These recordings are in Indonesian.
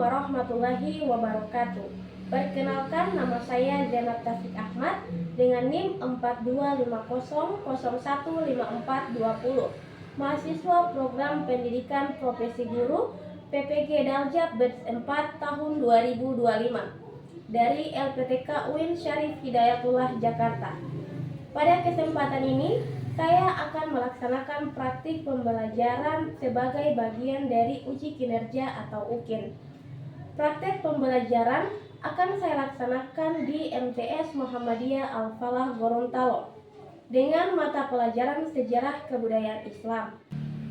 warahmatullahi wabarakatuh. Perkenalkan, nama saya Zainab Taufik Ahmad dengan NIM 4250015420, mahasiswa program pendidikan profesi guru PPG Daljab Batch 4 tahun 2025 dari LPTK UIN Syarif Hidayatullah Jakarta. Pada kesempatan ini, saya akan melaksanakan praktik pembelajaran sebagai bagian dari uji kinerja atau UKIN. Praktek pembelajaran akan saya laksanakan di MTS Muhammadiyah Al-Falah Gorontalo dengan mata pelajaran sejarah kebudayaan Islam.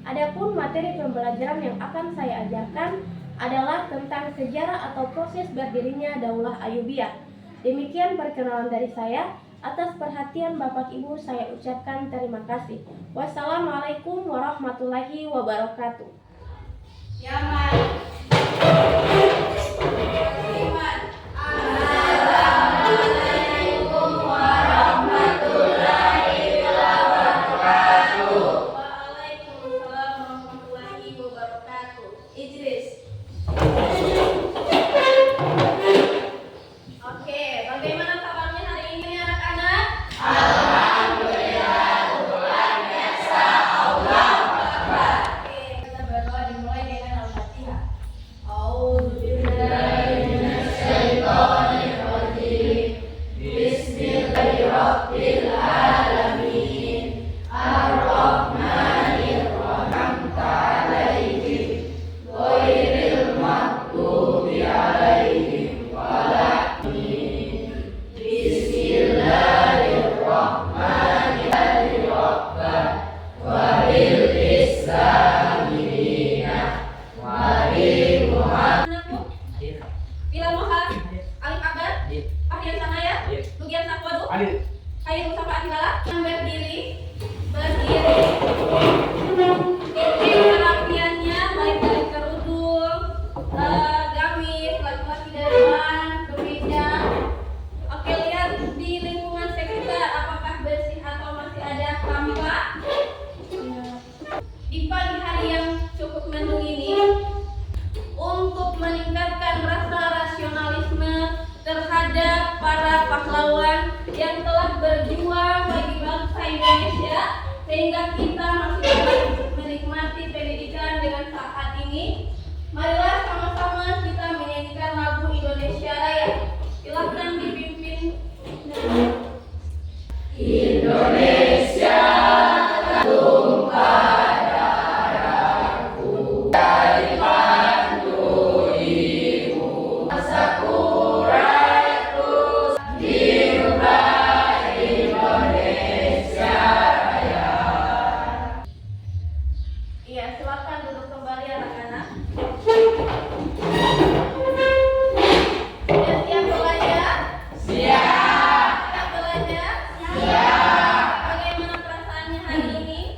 Adapun materi pembelajaran yang akan saya ajarkan adalah tentang sejarah atau proses berdirinya Daulah Ayyubiyah. Demikian perkenalan dari saya. Atas perhatian Bapak Ibu saya ucapkan terima kasih. Wassalamualaikum warahmatullahi wabarakatuh. Ya, Mai. Assalamualaikum warahmatullahi wabarakatuh. Waalaikumsalam warahmatullahi wabarakatuh. Idris. Oke, bagaimana kabarnya hari ini anak-anak? Alhamdulillah, luar biasa. Allahu Akbar. Oke, kita berdoa dimulai dengan Al-Fatihah. A'udzubillahiminasyaitonirrajim. Bismillahirrahmanirrahim. Ar-Rahmanirrahim. Alaihim ghairil maghdubi alaihim waladdallin. Bismillahirrahmanirrahim. Wabil islami dina wabil Muhammad. Bila Mohan, Alif Akbar, Fahrian Sanaya, Lugian Sakwadu, Khairul Mustafa Adilala, berdiri, perapiannya baik dari kerudung, gamis, laki-laki depan, kemeja. Oke, lihat di lingkungan sekitar apakah bersih atau masih ada sampah. Di pagi hari yang cukup mendung ini, untuk meningkatkan rasa rasionalisme terhadap para pahlawan yang telah berjuang bagi bangsa Indonesia sehingga kita masih dapat menikmati pendidikan dengan saat ini, marilah sama-sama kita menyanyikan lagu Indonesia Raya. Silakan dipimpin. Indonesia tumpah darahku, dari pandu ibu sakurai terus dirubah Indonesia Raya. Iya, silakan duduk kembali anak-anak. Sudah siap belajar? Siap. Siap belajar? Siap. Bagaimana perasaannya hari ini?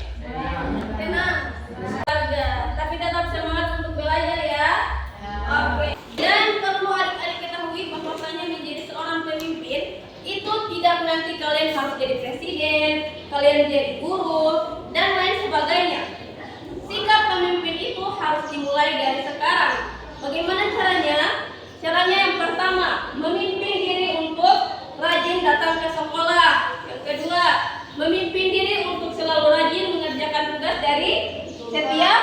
Tenang. Keluarga, tapi tetap semangat untuk belajar ya. Oke. Dan perlu adik-adik ketahui bahwasanya menjadi seorang pemimpin itu tidak nanti kalian harus jadi presiden, kalian jadi guru dan lain sebagainya. Sikap pemimpin itu harus dimulai dari sekarang. Bagaimana caranya? Caranya yang pertama, memimpin diri untuk rajin datang ke sekolah. Yang kedua, memimpin diri untuk selalu rajin mengerjakan tugas dari setiap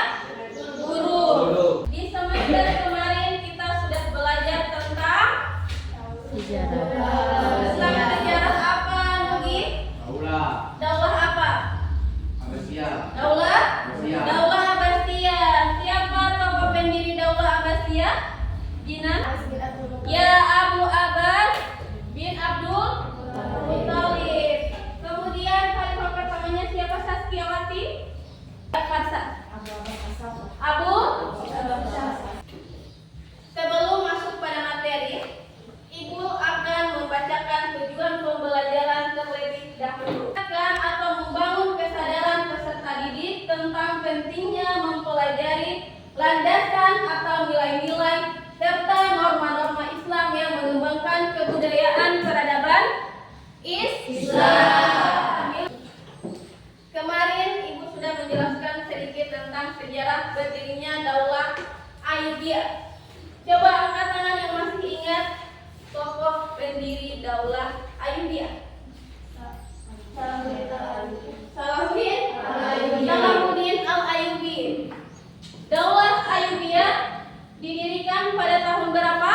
guru. Di semester kemarin kita sudah belajar tentang sejarah apa, Nugi? Daulah apa? Daulah Abbasiyah. Siapa tokoh pendiri Daulah Abbasiyah? Gina? Ya, Abu Abbas bin Abdul Muthalib. Kemudian khalifah pertamanya siapa, Saskiawati? Abu. Sebelum masuk pada materi, Ibu akan membacakan tujuan pembelajaran terlebih dahulu. Atau membangun kesadaran peserta didik tentang pentingnya mempelajari landasan atau nilai-nilai serta norma-norma Islam yang mengembangkan kebudayaan peradaban Islam. Kemarin Ibu sudah menjelaskan sedikit tentang sejarah berdirinya Daulah Ayyubiyah. Coba angkat tangan yang masih ingat tokoh pendiri Daulah Ayyubiyah. Salahuddin Al-Ayyubi. Daulah Ayyubiyah didirikan pada tahun berapa?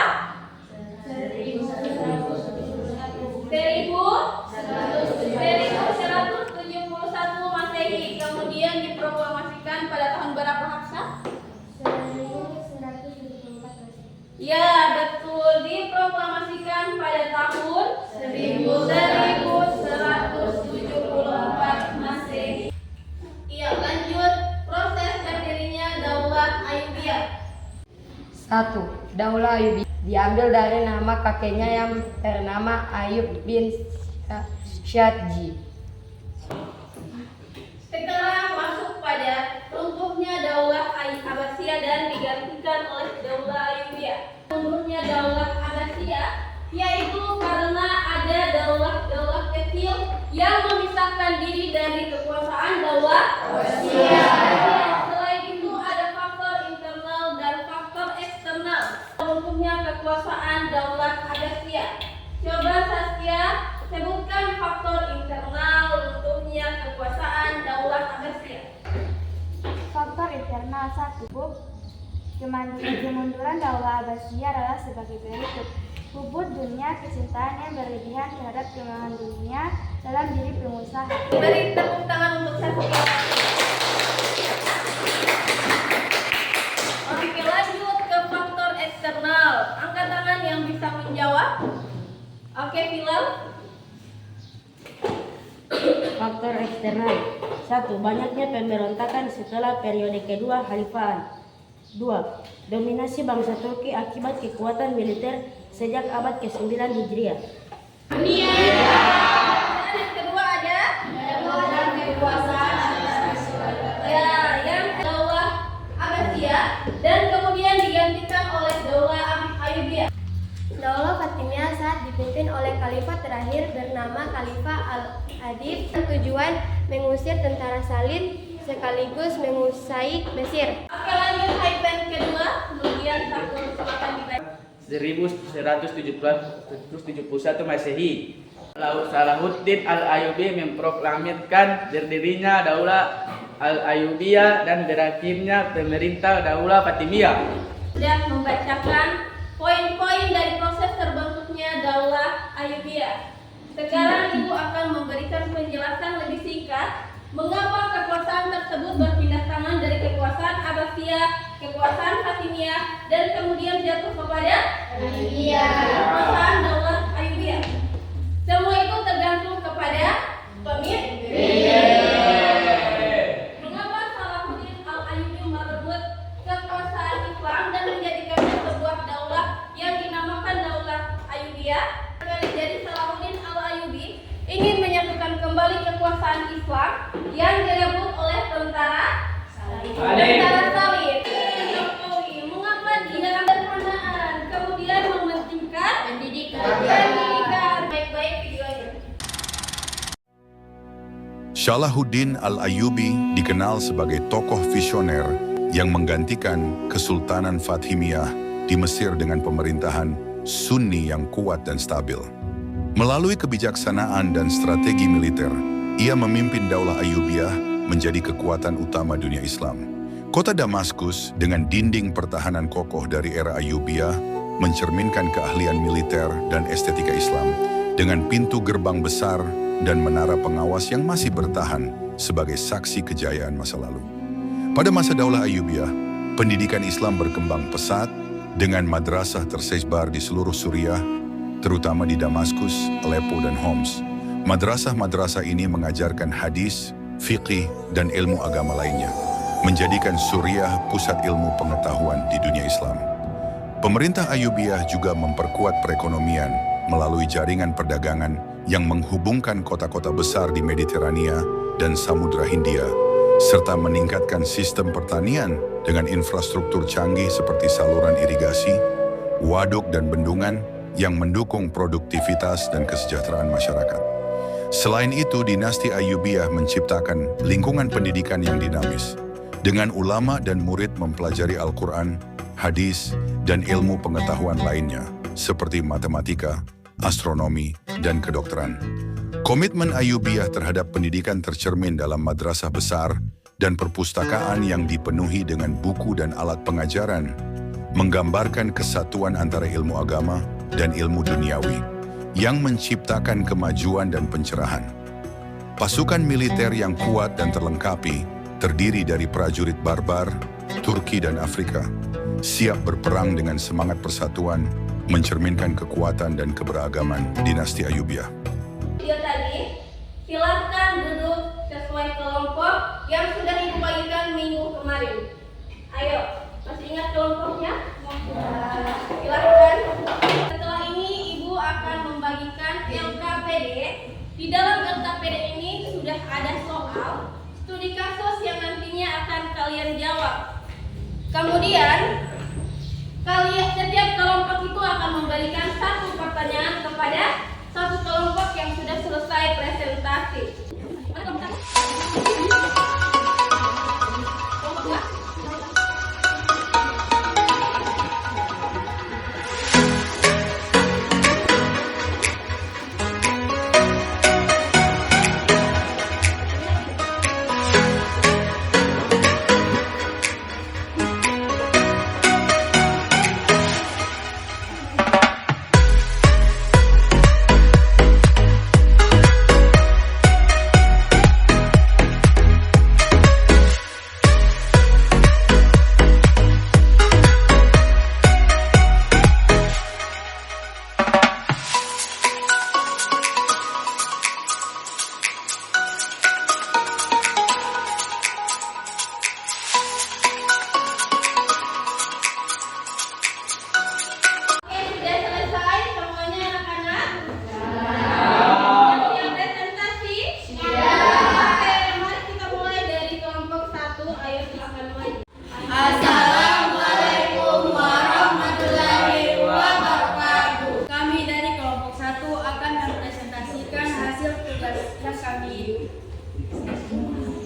1171 Masehi. Kemudian diproklamasikan pada tahun berapa, Hafsah? 1174. Ya, betul. Diproklamasikan pada tahun 1174 Masehi. Iya, lanjut proses berdirinya Daulah Ayyubiyah. 1. Daulah Ayyubi diambil dari nama kakeknya yang bernama Ayyub bin Syadji. Sekarang masuk pada runtuhnya Daulah Abbasiyah dan digantikan oleh Daulah Ayyubiyah. Runtuhnya Daulah Abbasiyah yaitu karena ada daulah-daulah kecil yang memisahkan diri dari kekuasaan Daulah Abbasiyah. Selain itu ada faktor internal dan faktor eksternal runtuhnya kekuasaan Daulah Abbasiyah. Coba Saskia sebutkan faktor internal runtuhnya kekuasaan Daulah Abbasiyah. Faktor internal 1. Kemunduran Daulah Abbasiyah adalah sebagai berikut. Hubud dunia, kecintaan yang berlebihan terhadap kemewahan dunia dalam diri pengusaha. Beri tepuk tangan untuk Saskia. Oke, lanjut ke faktor eksternal. Angkat tangan yang bisa menjawab. Oke, Bilal. Faktor eksternal. 1. Banyaknya pemberontakan setelah periode kedua Khalifahan. 2. Dominasi bangsa Turki akibat kekuatan militer sejak abad ke-9 Hijriah. Dunia. Dan yang kedua ada kekuasaan ya, yang Daulah Abbasiyah dan kemudian digantikan oleh Daulah Ayyubiyah. Daulah Fatimiyah saat dipimpin oleh khalifah terakhir bernama Khalifah Al-Adib, tujuan mengusir tentara Salib sekaligus mengusai Mesir. Oke, lanjut Haipen kedua, kemudian satu silakan dibaca. 1171 Masehi. Salahuddin Al-Ayyubi memproklamirkan berdirinya Daulah Al-Ayyubiyah dan berakhirnya pemerintah Daulah Fatimiyah. Sudah membacakan poin-poin dari proses terbentuknya Daulah Ayyubiyah. Sekarang Ibu akan memberikan penjelasan lebih singkat mengapa kekuasaan tersebut berpindah tangan dari kekuasaan Abbasiyah, kekuasaan Fatimiyah, dan kemudian jatuh kepada kekuasaan Daulah Ayyubiyah. Semua itu tergantung kepada pemimpin. Mengapa Salahuddin Al-Ayyubi merebut kekuasaan Islam dan menjadikannya sebuah daulah yang dinamakan Daulah Ayyubiyah? Jadi Salahuddin Al-Ayyubi ingin menyatukan kembali kekuasaan Islam yang direbut oleh tentara Salib. Jokowi, mengapa dia sederhanaan, kemudian mementingkan pendidikan? Baik-baik videonya. Salahuddin Al-Ayyubi dikenal sebagai tokoh visioner yang menggantikan Kesultanan Fatimiyah di Mesir dengan pemerintahan Sunni yang kuat dan stabil. Melalui kebijaksanaan dan strategi militer, ia memimpin Daulah Ayyubiyah menjadi kekuatan utama dunia Islam. Kota Damaskus dengan dinding pertahanan kokoh dari era Ayyubiyah mencerminkan keahlian militer dan estetika Islam dengan pintu gerbang besar dan menara pengawas yang masih bertahan sebagai saksi kejayaan masa lalu. Pada masa Daulah Ayyubiyah, pendidikan Islam berkembang pesat dengan madrasah tersebar di seluruh Suriah, terutama di Damaskus, Aleppo, dan Homs. Madrasah-madrasah ini mengajarkan hadis, fiqih, dan ilmu agama lainnya, menjadikan Suriah pusat ilmu pengetahuan di dunia Islam. Pemerintah Ayyubiyah juga memperkuat perekonomian melalui jaringan perdagangan yang menghubungkan kota-kota besar di Mediterania dan Samudra Hindia, serta meningkatkan sistem pertanian dengan infrastruktur canggih seperti saluran irigasi, waduk, dan bendungan yang mendukung produktivitas dan kesejahteraan masyarakat. Selain itu, dinasti Ayyubiyah menciptakan lingkungan pendidikan yang dinamis, dengan ulama dan murid mempelajari Al-Quran, hadis, dan ilmu pengetahuan lainnya, seperti matematika, astronomi, dan kedokteran. Komitmen Ayyubiyah terhadap pendidikan tercermin dalam madrasah besar dan perpustakaan yang dipenuhi dengan buku dan alat pengajaran, menggambarkan kesatuan antara ilmu agama dan ilmu duniawi, yang menciptakan kemajuan dan pencerahan. Pasukan militer yang kuat dan terlengkapi, terdiri dari prajurit barbar, Turki dan Afrika, siap berperang dengan semangat persatuan, mencerminkan kekuatan dan keberagaman dinasti Ayyubiyah. Video tadi, silakan duduk sesuai kelompok yang sudah Ibu bagikan minggu kemarin. Ayo, masih ingat kelompoknya? Silakan. Setelah ini Ibu akan membagikan LKPD. Di dalam LKPD ini sudah ada soal studi kasus yang nantinya akan kalian jawab. Kemudian, setiap kelompok itu akan memberikan satu pertanyaan kepada satu kelompok yang sudah selesai presentasi.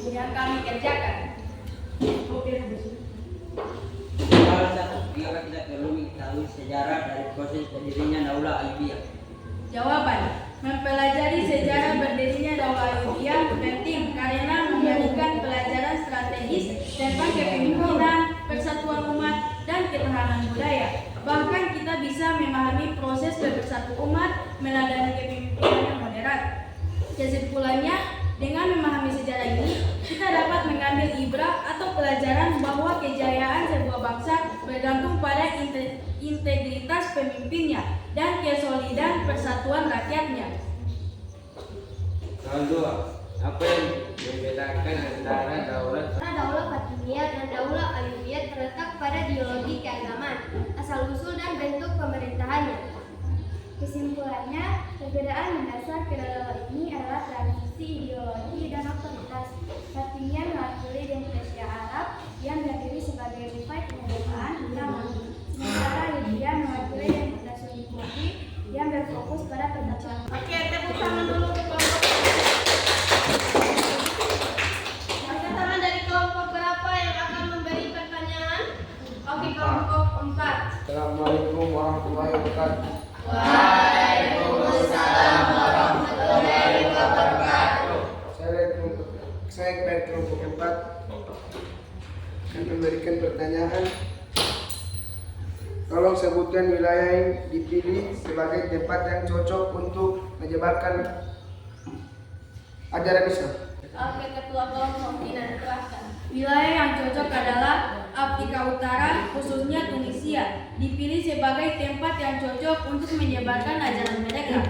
Yang kami kerjakan. Salah satu kita perlu mengetahui sejarah dari proses berdirinya Daulah Ayyubiyah. Jawaban: mempelajari sejarah berdirinya Daulah Ayyubiyah penting karena memberikan pelajaran strategis tentang kepemimpinan, persatuan umat, dan ketahanan budaya. Bahkan kita bisa memahami proses bersatu umat meladani kepemimpinan yang moderat. Kesimpulannya, dengan memahami sejarah ini, kita dapat mengambil ibrah atau pelajaran bahwa kejayaan sebuah bangsa bergantung pada integritas pemimpinnya dan kesolidan persatuan rakyatnya. Soal 2. Apa yang membedakan antara Daulah Fatimiyah dan Daulah Ayyubiyah terletak pada ideologi keagamaan, asal-usul dan bentuk pemerintahannya. Kesimpulannya, perbedaan mendasar kedua daulah ini adalah transisi ideologi dan otoritas. Fatimiyah mewakili demokrasi Arab yang berdiri sebagai rifai kemerdekaan ulama, sementara Ayyubiyah mewakili demokrasi Turki yang berfokus pada persatuan. Oke, tepuk tangan dulu untuk kelompok. Angkat tangan dari kelompok berapa yang akan memberi pertanyaan? Oke, kelompok 4. Assalamualaikum warahmatullahi wabarakatuh. Waalaikumsalam warahmatullahi wabarakatuh. Saya dari kelompok 4 akan memberikan pertanyaan. Tolong sebutkan wilayah yang dipilih sebagai tempat yang cocok untuk menyebarkan ajaran Islam. Oke, ketua kelompok silahkan. Wilayah yang cocok adalah Afrika Utara, khususnya Tunisia, dipilih sebagai tempat yang cocok untuk menyebarkan ajaran mereka.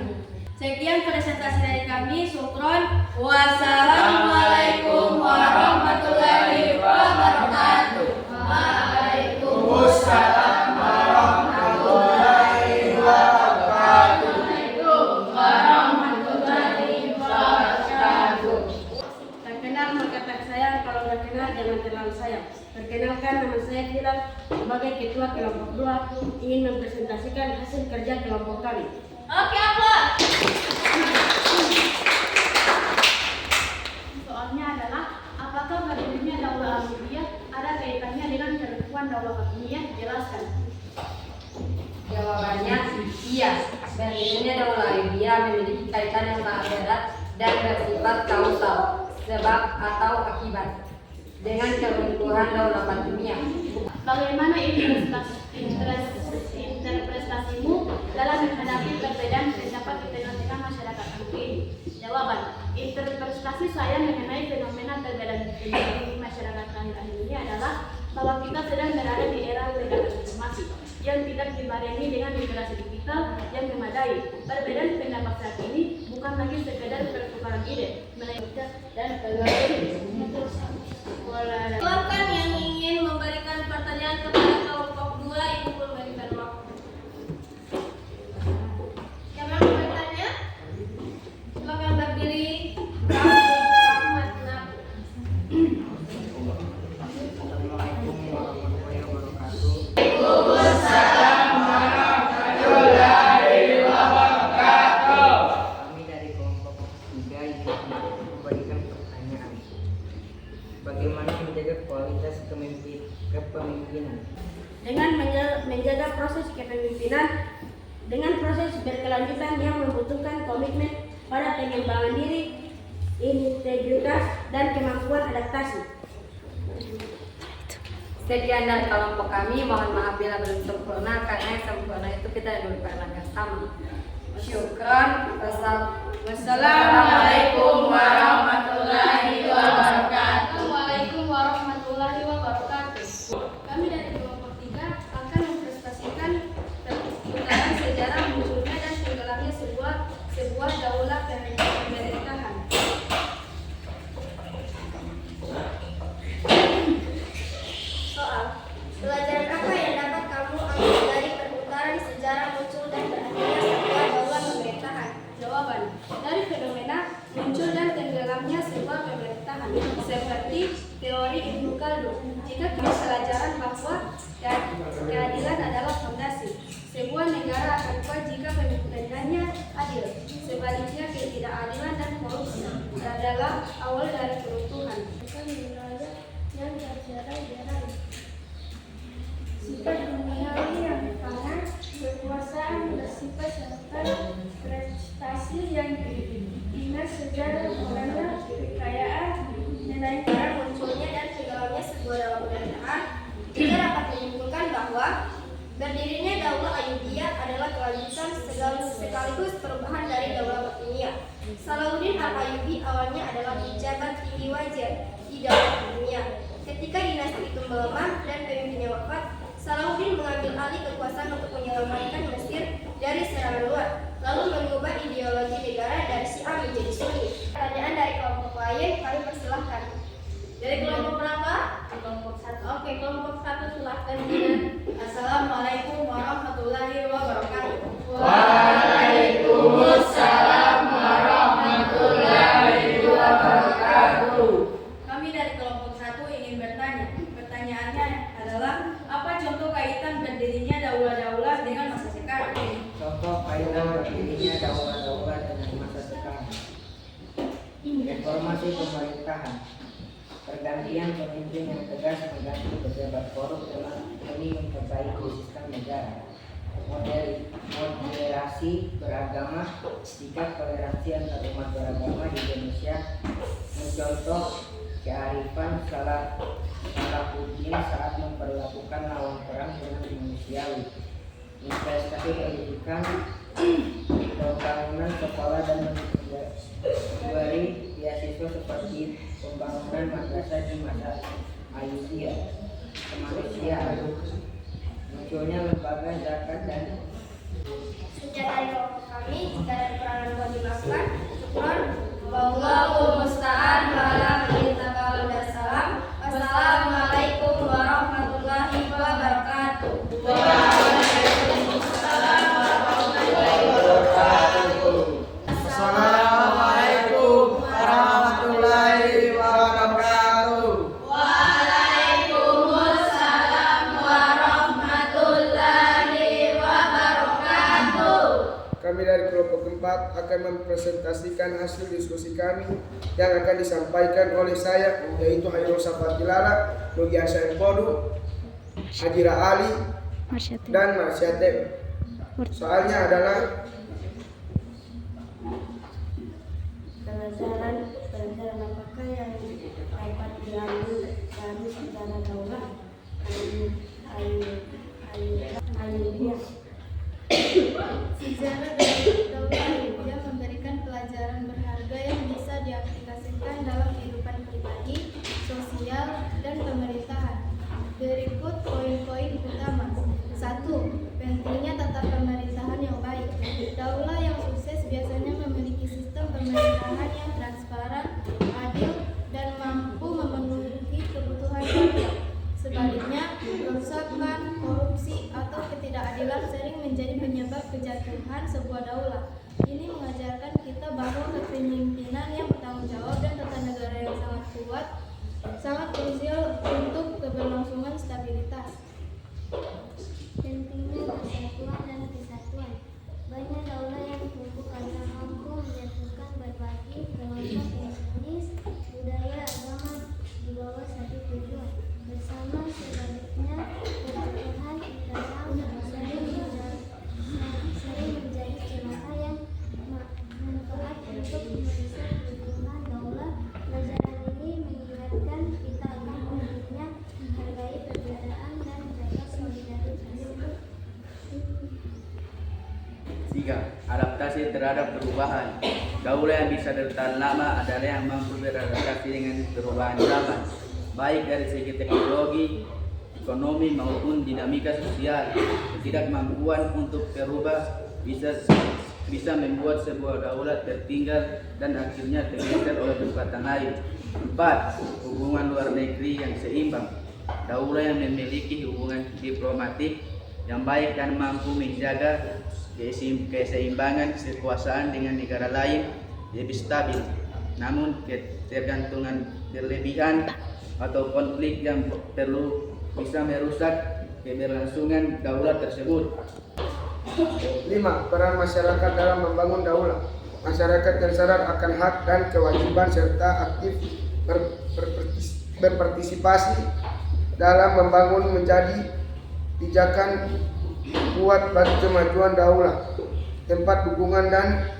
Sekian presentasi dari kami, syukron. Wassalamualaikum warahmatullahi wabarakatuh. Waalaikumsalam warahmatullahi wabarakatuh. Warahmatullahi wabarakatuh. Tak kenal maka tak sayang, kalau tak kenal jangan terlalu sayang. Perkenalkan, nama saya Hilal, sebagai ketua kelompok 2 ingin mempresentasikan hasil kerja kelompok kami. Oke, aplaus. Soalnya adalah apakah berdirinya Daulah Ayyubiyah ada kaitannya dengan kehidupan Daulah Fatimiyah? Jelaskan. Jawabannya iya. Berdirinya Daulah Ayyubiyah memiliki kaitan yang sangat erat dan bersifat kausal, sebab atau akibat, dengan keruntuhan Daulah Fatimiyah. Bagaimana interpretasimu dalam menghadapi perbedaan pendapat di tengah-tengah masyarakat negeri ini? Jawaban. Interpretasi saya mengenai fenomena perbedaan pendapat di masyarakat akhir-akhir ini adalah bahwa kita sedang berada di era perdagangan informasi yang tidak dibarengi dengan literasi digital yang memadai. Perbedaan pendapat saat ini bukan lagi sekedar pertukaran ide, melainkan dan Silakan yang ingin memberikan pertanyaan kepada kelompok 2, Ibu memberikan waktu. Siapa yang mau bertanya? Silakan berdiri. Rahmat Nabi. Assalamualaikum warahmatullahi wabarakatuh. Kami dari kelompok 3 ingin memberikan pertanyaan. Bagaimana menjaga kualitas kepemimpinan? Dengan menjaga proses kepemimpinan dengan proses berkelanjutan yang membutuhkan komitmen pada pengembangan diri, integritas, dan kemampuan adaptasi. Sekian dari kelompok kami. Mohon maaf bila belum sempurna, karena yang sempurna itu kita dulu pernah bersama. Syukran. Wassalamualaikum warahmatullahi wabarakatuh. Assalamualaikum warahmatullahi wabarakatuh. Kami dari kelompok 3 akan mempresentasikan perputaran sejarah munculnya dan tenggelamnya sebuah daulah pemerintahan. Soal, pelajaran apa yang dapat kamu ambil dari perputaran sejarah muncul dan berakhirnya sebuah daulah pemerintahan? Jawaban. Dari fenomena muncul dan tenggelamnya sebuah pemerintahan seperti teori Ibnu Khaldun, jika pelajaran bahwa keadilan adalah fondasi sebuah negara akan kuat jika pemerintahannya adil. Sebaliknya, ketidakadilan dan korupsi adalah awal dari keruntuhan. Yang tercerai-berai. Sifat duniawi yang panas, kekuasaan bersifat serta prestasi yang diingat sejarah orangnya, kekayaan, nilai Cara munculnya dan tenggelamnya sebuah daulah pemerintahan, kita dapat menyimpulkan bahwa berdirinya Daulah Ayyubiyah adalah kelanjutan sekaligus perubahan dari Daulah Fatimiyah. Salahuddin Al-Ayyubi awalnya adalah pejabat tinggi wajar di Daulah Fatimiyah. Ketika dinasti itu melemah dan pemimpinnya wafat, Salahuddin mengambil alih kekuasaan untuk menyelamatkan Mesir dari serangan luar, lalu mengubah ideologi negara dari Syiah menjadi Sunni. Pertanyaan dari kelompok lain, kami persilahkan. Dari kelompok berapa? Kelompok 1. Oke, kelompok 1 silahkan dengan Assalamualaikum warahmatullahi wabarakatuh. Waalaikumsalam warahmatullahi wabarakatuh. Kami dari kelompok 1 ingin bertanya. Pertanyaannya adalah, apa contoh kaitan berdirinya daulah-daulah dengan masa sekarang? Contoh kaitan berdirinya daulah-daulah dengan masa sekarang. Reformasi pemerintahan. Pergantian pemimpin yang tegas mengganti pejabat korup demi memperbaiki sistem negara. Moderasi beragama, sikap toleransi antar umat beragama di Indonesia, mencontoh kearifan Salahuddin saat memperlakukan lawan perang dengan manusiawi. Investasi pendidikan, pembangunan sekolah dan memberi beasiswa seperti pembangunan madrasah di masa Ayyubiyah. Kemanusiaan, munculnya lembaga zakat dan Sejak dari kelompok kami, jika ada kekurangan mohon dimaafkan. Syukron. Wallahul musta'an wa ala salam. Wassalamualaikum warahmatullahi wabarakatuh. Assalamualaikum warahmatullahi wabarakatuh. Waalaikumsalam warahmatullahi wabarakatuh. Kami dari kelompok 4 akan mempresentasikan hasil diskusi kami yang akan disampaikan oleh saya, yaitu Hairul Safatilala, Nugi Hasan Podu, Hajira Ali, dan Marsyate. Soalnya adalah Pelajaran apakah yang dapat diambil dari sejarah daulah Ayyubiyah? Sejarah daulah Ayyubiyah memberikan pelajaran berharga yang bisa diaplikasikan dalam kehidupan pribadi, sosial, dan pemerintahan. Berikut poin-poin utama. 1. Pentingnya tata pemerintahan yang baik. Daulah yang sukses biasanya memiliki sistem pemerintahan yang transparan, adil, dan mampu memenuhi kebutuhan rakyat. Sebaliknya, kerusakan, korupsi, atau ketidakadilan sering menjadi penyebab kejatuhan sebuah daulah. Ini mengajarkan kita bahwa kepemimpinan yang bertanggung jawab dan tata negara yang sangat kuat sangat krusial untuk keberlangsungan stabilitas. Pentingnya persatuan dan kesatuan. Banyak daulah yang tumbuh karena mampu menyatukan berbagai kelompok etnis, budaya, agama di bawah satu tujuan. Bersama sebaliknya, perpecahan dalam sering menjadi celaka yang manfaat untuk merusak kebutuhan daulah. Pelajaran ini mengingatkan kita akan pentingnya menghargai perbedaan dan jaga solidaritas. 3. Adaptasi terhadap perubahan. Daulah yang bisa bertahan lama adalah yang mampu beradaptasi dengan perubahan zaman, baik dari segi teknologi, ekonomi maupun dinamika sosial. Ketidakmampuan untuk berubah bisa membuat sebuah daulah tertinggal dan akhirnya tergeser oleh kekuatan lain. 4. Hubungan luar negeri yang seimbang. Daulah yang memiliki hubungan diplomatik yang baik dan mampu menjaga keseimbangan kekuasaan dengan negara lain lebih stabil. Namun ketergantungan berlebihan atau konflik yang perlu bisa merusak keberlangsungan daulah tersebut. 5. Peran masyarakat dalam membangun daulah. Masyarakat yang sadar akan hak dan kewajiban serta aktif berpartisipasi dalam membangun menjadi pijakan kuat bagi kemajuan daulah. 4. Dukungan dan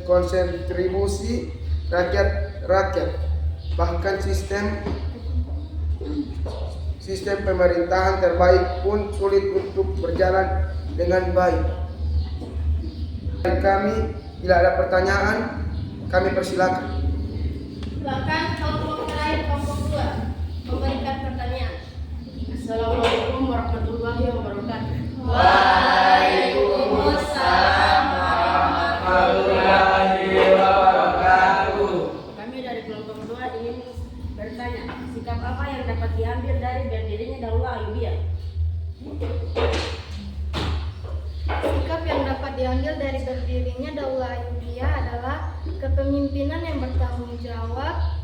konsentribusi rakyat. Bahkan sistem pemerintahan terbaik pun sulit untuk berjalan dengan baik. Dan kami, bila ada pertanyaan, kami persilakan. Silakan kelompok terakhir, kelompok 2, memberikan pertanyaan. Assalamualaikum warahmatullahi wabarakatuh. Waalaikumsalam warahmatullahi wabarakatuh. Kami dari kelompok 2 ingin bertanya, sikap apa yang dapat diambil dari berdirinya daulah Ayyubiyah? Sikap yang dapat diambil dari berdirinya daulah Ayyubiyah adalah kepemimpinan yang bertanggung jawab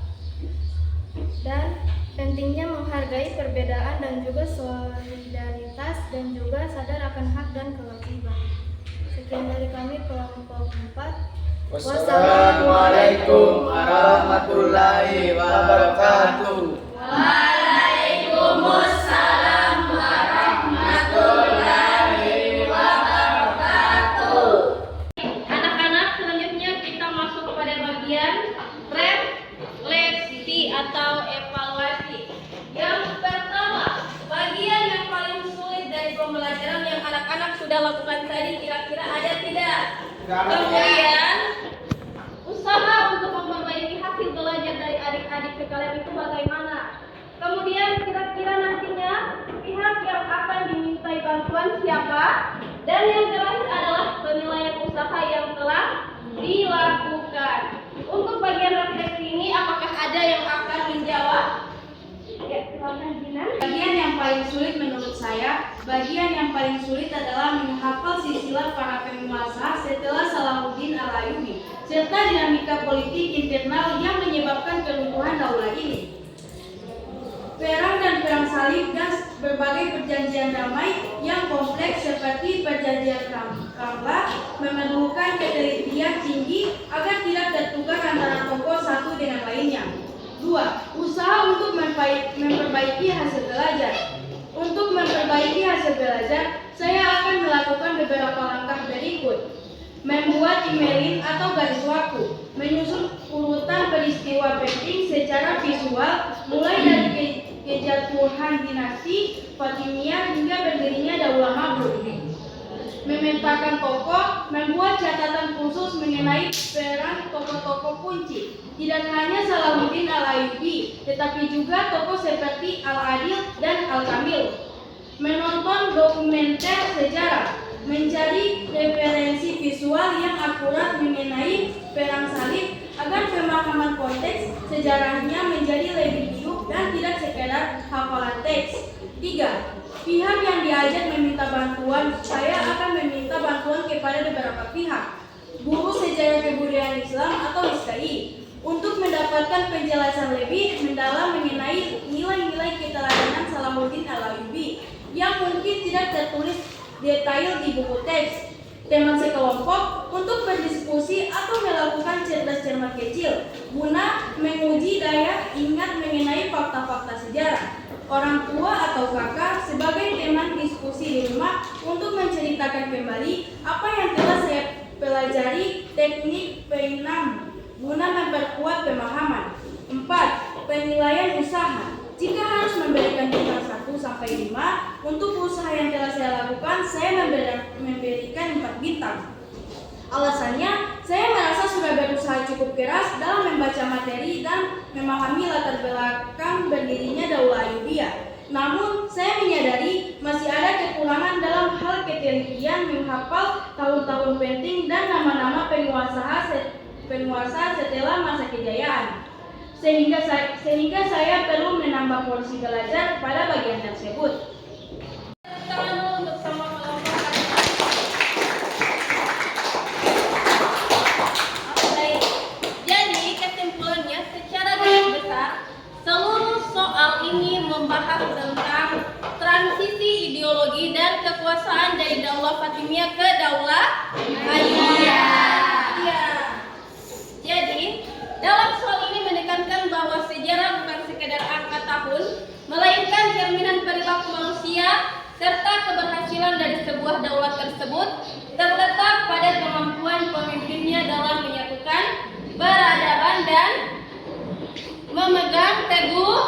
dan pentingnya menghargai perbedaan dan juga solidaritas dan juga sadar akan hak dan kewajiban. Sekian dari kami kelompok 4. Wassalamualaikum warahmatullahi wabarakatuh. Waalaikumsalam warahmatullahi wabarakatuh. Anak-anak, selanjutnya kita masuk pada bagian refleksi atau evaluasi. Yang pertama, bagian yang paling sulit dari pembelajaran yang anak-anak sudah lakukan tadi, kira-kira ada tidak? Kemudian, usaha untuk memperbaiki hasil belajar dari adik-adik sekalian itu bagaimana? Kemudian kira-kira nantinya pihak yang akan dimintai bantuan siapa? Dan yang terakhir adalah penilaian usaha yang telah dilakukan. Untuk bagian refleksi ini, apakah ada yang akan menjawab? Ya, silakan Gina. Bagian yang paling sulit menurut saya, bagian yang paling sulit adalah menghafal silsilah para penguasa setelah Salahuddin Al-Ayyubi serta dinamika politik internal yang menyebabkan kelumpuhan daulah ini. Perang dan perang salib dan berbagai perjanjian damai yang kompleks seperti perjanjian Kambah memerlukan ketelitian tinggi agar tidak tertukar antara tokoh satu dengan lainnya. 2. Usaha untuk memperbaiki hasil belajar. Untuk memperbaiki hasil belajar, saya akan melakukan beberapa langkah berikut. Membuat emailin atau garis waktu, menyusun urutan peristiwa penting secara visual, mulai dari kejatuhan dinasti Fatimiyah hingga berdirinya Daulah Mabrur. Memetakan tokoh, membuat catatan khusus mengenai peran tokoh-tokoh kunci. Tidak hanya Salahuddin Al-Ayyubi, tetapi juga tokoh seperti Al-Adil dan Al-Kamil. Menonton dokumenter sejarah, mencari referensi visual yang akurat mengenai perang salib agar pemahaman konteks sejarahnya menjadi lebih hidup dan tidak sekedar hafalan teks. 3. Pihak yang diajak meminta bantuan, saya akan meminta bantuan kepada beberapa pihak. Guru Sejarah Kebudayaan Islam atau SKI untuk mendapatkan penjelasan lebih mendalam mengenai nilai-nilai keteladanan Salahuddin Al-Ayyubi yang mungkin tidak tertulis detail di buku teks. Teman sekelompok untuk berdiskusi atau melakukan cerdas-cermat kecil guna menguji daya ingat mengenai fakta-fakta sejarah. Orang tua atau kakak sebagai teman diskusi di rumah untuk menceritakan kembali apa yang telah saya pelajari teknik P6 guna memperkuat pemahaman. 4. Penilaian usaha. Jika harus memberikan bintang 1-5 untuk usaha yang telah saya lakukan, saya memberikan 4 bintang. Alasannya, saya merasa sudah berusaha cukup keras dalam membaca materi dan memahami latar belakang berdirinya Daulah Ayyubiyah. Namun, saya menyadari masih ada kekurangan dalam hal ketelitian menghafal tahun-tahun penting dan nama-nama penguasa setelah masa kejayaan. Sehingga saya perlu menambah porsi belajar pada bagian tersebut. Jadi kesimpulannya secara garis besar, seluruh soal ini membahas tentang transisi ideologi dan kekuasaan dari Daulah Fatimiyah ke Daulah Ayyubiyah. Jadi dalam soal ini menekankan bahwa sejarah bukan sekedar angka tahun, melainkan cerminan perilaku manusia serta keberhasilan dari sebuah daulah tersebut terletak pada kemampuan pemimpinnya dalam menyatukan peradaban dan memegang teguh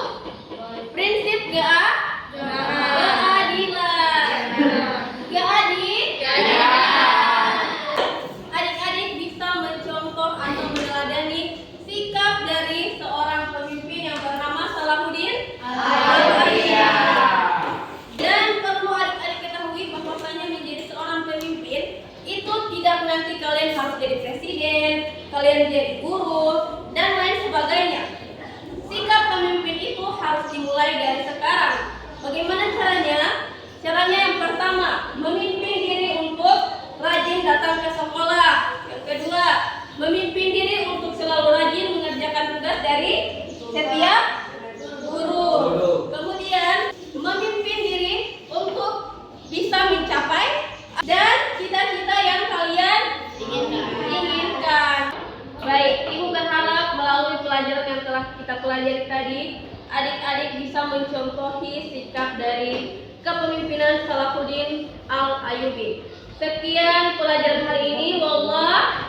prinsip Adik-adik bisa mencontoh atau meneladani sikap dari seorang pemimpin yang bernama Salahuddin Al-Ayyubi. Dan perlu adik-adik ketahui bahwasanya menjadi seorang pemimpin itu tidak nanti kalian harus jadi presiden, kalian jadi guru, dan lain sebagainya. Sikap pemimpin itu harus dimulai dari sekarang. Bagaimana caranya? Caranya yang pertama, memimpin diri untuk rajin datang ke sekolah. Yang kedua, memimpin diri untuk selalu rajin mengerjakan tugas dari setiap guru. Kemudian, memimpin diri untuk bisa mencapai dan cita-cita yang kalian inginkan. Baik, Ibu berharap melalui pelajaran yang telah kita pelajari tadi, adik-adik bisa mencontohi sikap dari kepemimpinan Salahuddin Al-Ayyubi. Sekian pelajaran hari ini. Wallah.